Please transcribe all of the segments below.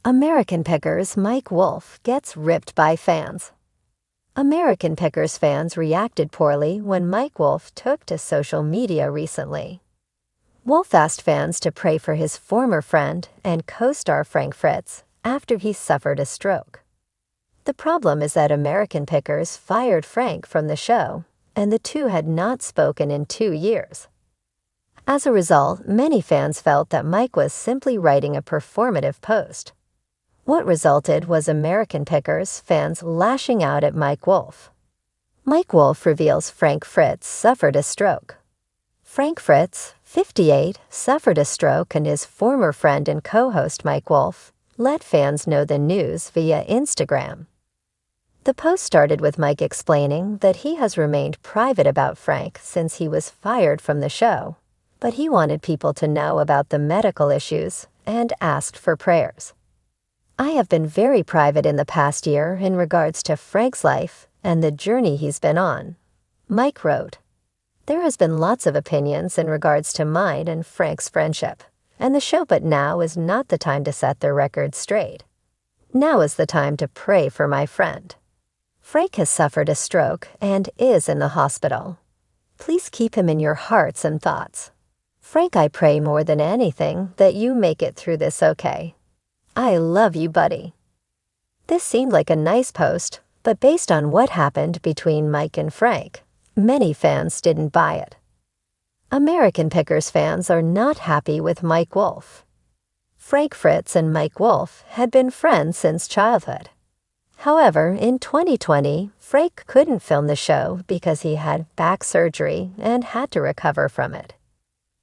American Pickers Mike Wolfe gets ripped by fans. American Pickers fans reacted poorly when Mike Wolfe took to social media recently. Wolfe asked fans to pray for his former friend and co-star Frank Fritz after he suffered a stroke. The problem is that American Pickers fired Frank from the show, and the two had not spoken in 2 years. As a result, many fans felt that Mike was simply writing a performative post. What resulted was American Pickers fans lashing out at Mike Wolfe. Mike Wolfe reveals Frank Fritz suffered a stroke. Frank Fritz, 58, suffered a stroke, and his former friend and co-host Mike Wolfe let fans know the news via Instagram. The post started with Mike explaining that he has remained private about Frank since he was fired from the show, but he wanted people to know about the medical issues and asked for prayers. "I have been very private in the past year in regards to Frank's life and the journey he's been on," Mike wrote. "There has been lots of opinions in regards to mine and Frank's friendship, and the show, but now is not the time to set the record straight. Now is the time to pray for my friend. Frank has suffered a stroke and is in the hospital. Please keep him in your hearts and thoughts. Frank, I pray more than anything that you make it through this okay. I love you, buddy." This seemed like a nice post, but based on what happened between Mike and Frank, many fans didn't buy it. American Pickers fans are not happy with Mike Wolfe. Frank Fritz and Mike Wolfe had been friends since childhood. However, in 2020, Frank couldn't film the show because he had back surgery and had to recover from it.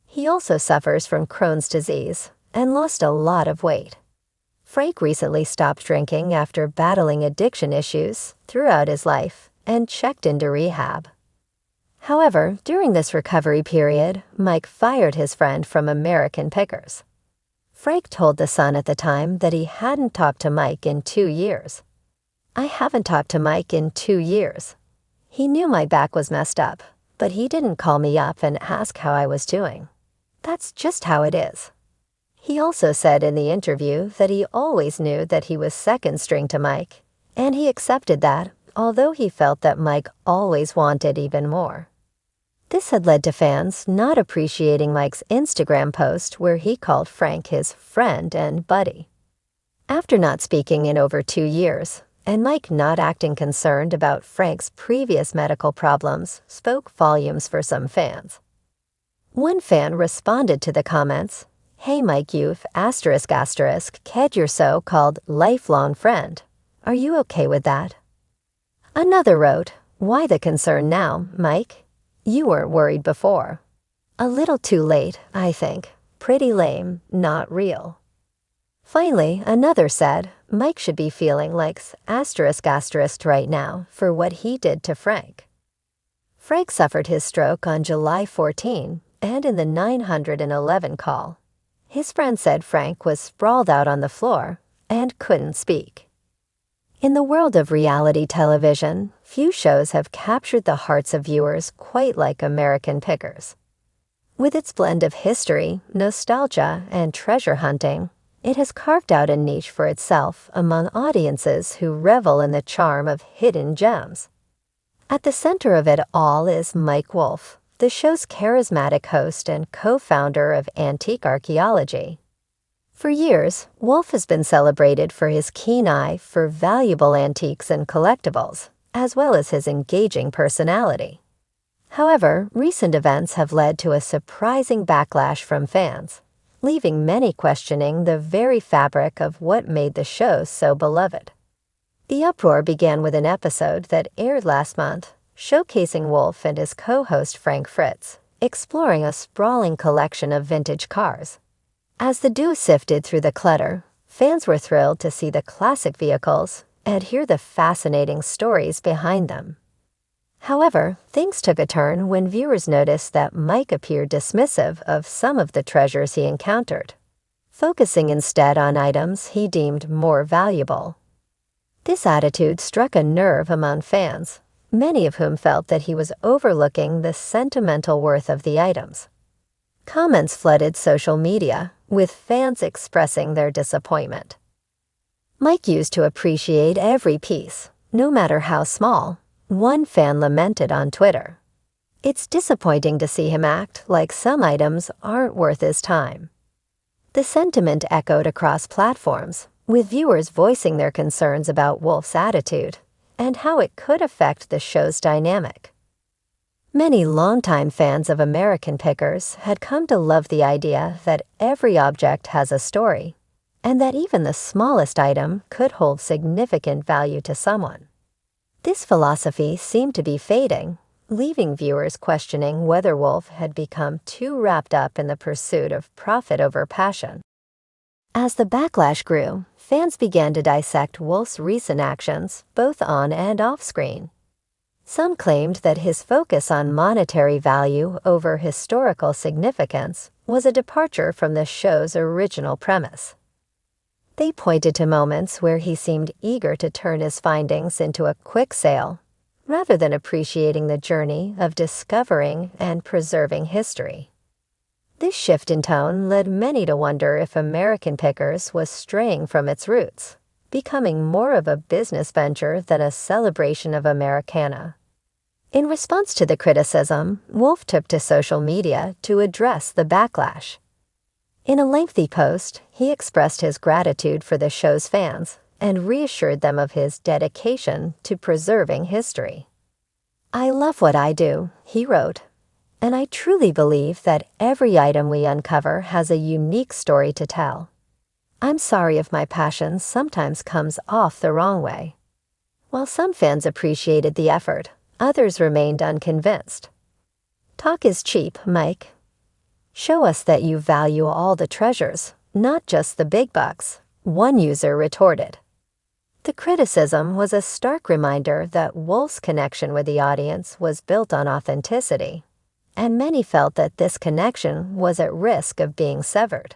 He also suffers from Crohn's disease and lost a lot of weight. Frank recently stopped drinking after battling addiction issues throughout his life and checked into rehab. However, during this recovery period, Mike fired his friend from American Pickers. Frank told The Sun at the time that he hadn't talked to Mike in 2 years. "I haven't talked to Mike in 2 years. He knew my back was messed up, but he didn't call me up and ask how I was doing. That's just how it is." He also said in the interview that he always knew that he was second string to Mike, and he accepted that, although he felt that Mike always wanted even more. This had led to fans not appreciating Mike's Instagram post where he called Frank his friend and buddy. After not speaking in over 2 years, and Mike not acting concerned about Frank's previous medical problems, spoke volumes for some fans. One fan responded to the comments, "Hey Mike, you've ****, your so-called lifelong friend. Are you okay with that?" Another wrote, "Why the concern now, Mike? You weren't worried before. A little too late, I think. Pretty lame, not real." Finally, another said, "Mike should be feeling like *** right now for what he did to Frank." Frank suffered his stroke on July 14, and in the 911 call, his friend said Frank was sprawled out on the floor and couldn't speak. In the world of reality television, few shows have captured the hearts of viewers quite like American Pickers. With its blend of history, nostalgia, and treasure hunting, it has carved out a niche for itself among audiences who revel in the charm of hidden gems. At the center of it all is Mike Wolfe, the show's charismatic host and co-founder of Antique Archaeology. For years, Wolfe has been celebrated for his keen eye for valuable antiques and collectibles, as well as his engaging personality. However, recent events have led to a surprising backlash from fans, leaving many questioning the very fabric of what made the show so beloved. The uproar began with an episode that aired last month, showcasing Wolfe and his co-host Frank Fritz exploring a sprawling collection of vintage cars. As the duo sifted through the clutter, fans were thrilled to see the classic vehicles and hear the fascinating stories behind them. However, things took a turn when viewers noticed that Mike appeared dismissive of some of the treasures he encountered, focusing instead on items he deemed more valuable. This attitude struck a nerve among fans, many of whom felt that he was overlooking the sentimental worth of the items. Comments flooded social media, with fans expressing their disappointment. Mike used to appreciate every piece, no matter how small, one fan lamented on Twitter. It's disappointing to see him act like some items aren't worth his time. The sentiment echoed across platforms, with viewers voicing their concerns about Wolfe's attitude and how it could affect the show's dynamic. Many longtime fans of American Pickers had come to love the idea that every object has a story, and that even the smallest item could hold significant value to someone. This philosophy seemed to be fading, leaving viewers questioning whether Wolfe had become too wrapped up in the pursuit of profit over passion. As the backlash grew, fans began to dissect Wolfe's recent actions, both on and off screen. Some claimed that his focus on monetary value over historical significance was a departure from the show's original premise. They pointed to moments where he seemed eager to turn his findings into a quick sale, rather than appreciating the journey of discovering and preserving history. This shift in tone led many to wonder if American Pickers was straying from its roots, becoming more of a business venture than a celebration of Americana. In response to the criticism, Wolfe took to social media to address the backlash. In a lengthy post, he expressed his gratitude for the show's fans and reassured them of his dedication to preserving history. "I love what I do," he wrote, "and I truly believe that every item we uncover has a unique story to tell. I'm sorry if my passion sometimes comes off the wrong way." While some fans appreciated the effort, others remained unconvinced. "Talk is cheap, Mike. Show us that you value all the treasures, not just the big bucks," one user retorted. The criticism was a stark reminder that Wolfe's connection with the audience was built on authenticity, and many felt that this connection was at risk of being severed.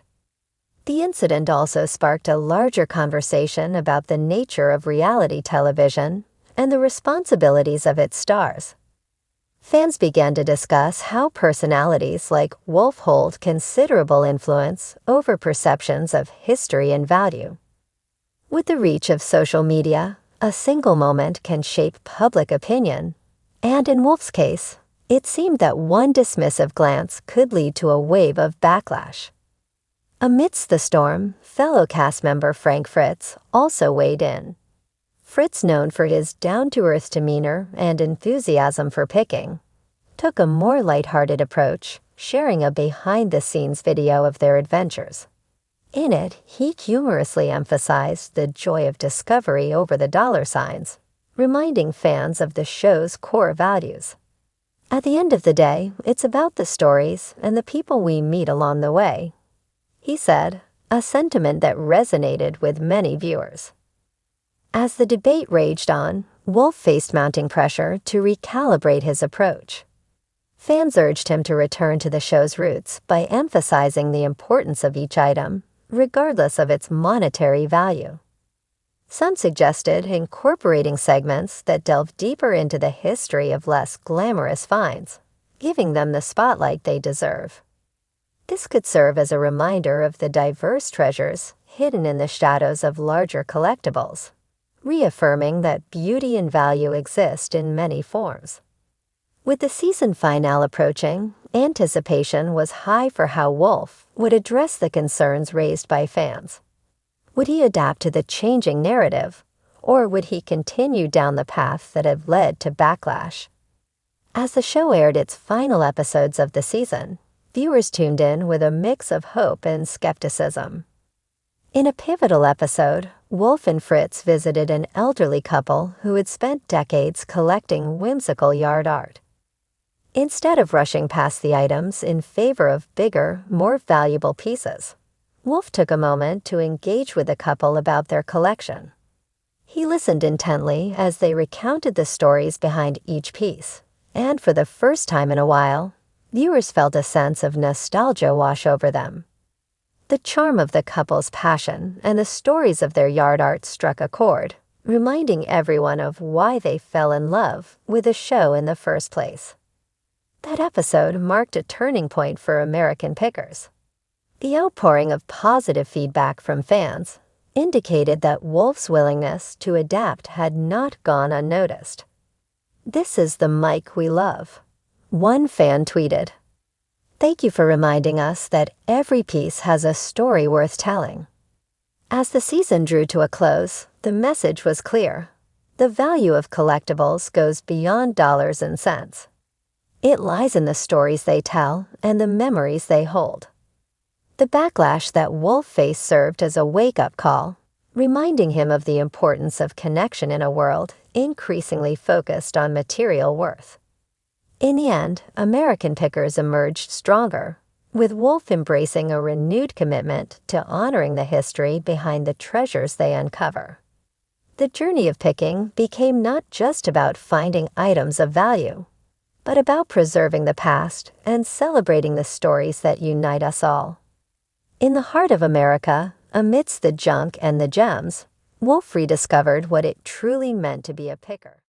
The incident also sparked a larger conversation about the nature of reality television and the responsibilities of its stars. Fans began to discuss how personalities like Wolfe hold considerable influence over perceptions of history and value. With the reach of social media, a single moment can shape public opinion, and in Wolfe's case, it seemed that one dismissive glance could lead to a wave of backlash. Amidst the storm, fellow cast member Frank Fritz also weighed in. Fritz, known for his down-to-earth demeanor and enthusiasm for picking, took a more lighthearted approach, sharing a behind-the-scenes video of their adventures. In it, he humorously emphasized the joy of discovery over the dollar signs, reminding fans of the show's core values. "At the end of the day, it's about the stories and the people we meet along the way," he said, a sentiment that resonated with many viewers. As the debate raged on, Wolfe faced mounting pressure to recalibrate his approach. Fans urged him to return to the show's roots by emphasizing the importance of each item, regardless of its monetary value. Some suggested incorporating segments that delve deeper into the history of less glamorous finds, giving them the spotlight they deserve. This could serve as a reminder of the diverse treasures hidden in the shadows of larger collectibles, reaffirming that beauty and value exist in many forms. With the season finale approaching, anticipation was high for how Wolfe would address the concerns raised by fans. Would he adapt to the changing narrative, or would he continue down the path that had led to backlash? As the show aired its final episodes of the season, viewers tuned in with a mix of hope and skepticism. In a pivotal episode, Wolfe and Fritz visited an elderly couple who had spent decades collecting whimsical yard art. Instead of rushing past the items in favor of bigger, more valuable pieces, Wolfe took a moment to engage with the couple about their collection. He listened intently as they recounted the stories behind each piece, and for the first time in a while, viewers felt a sense of nostalgia wash over them. The charm of the couple's passion and the stories of their yard art struck a chord, reminding everyone of why they fell in love with the show in the first place. That episode marked a turning point for American Pickers. The outpouring of positive feedback from fans, indicated that Wolfe's willingness to adapt had not gone unnoticed. "This is the Mike we love," one fan tweeted. "Thank you for reminding us that every piece has a story worth telling." As the season drew to a close, the message was clear. The value of collectibles goes beyond dollars and cents. It lies in the stories they tell and the memories they hold. The backlash that Wolfe faced served as a wake-up call, reminding him of the importance of connection in a world increasingly focused on material worth. In the end, American pickers emerged stronger, with Wolfe embracing a renewed commitment to honoring the history behind the treasures they uncover. The journey of picking became not just about finding items of value, but about preserving the past and celebrating the stories that unite us all. In the heart of America, amidst the junk and the gems, Wolfe rediscovered what it truly meant to be a picker.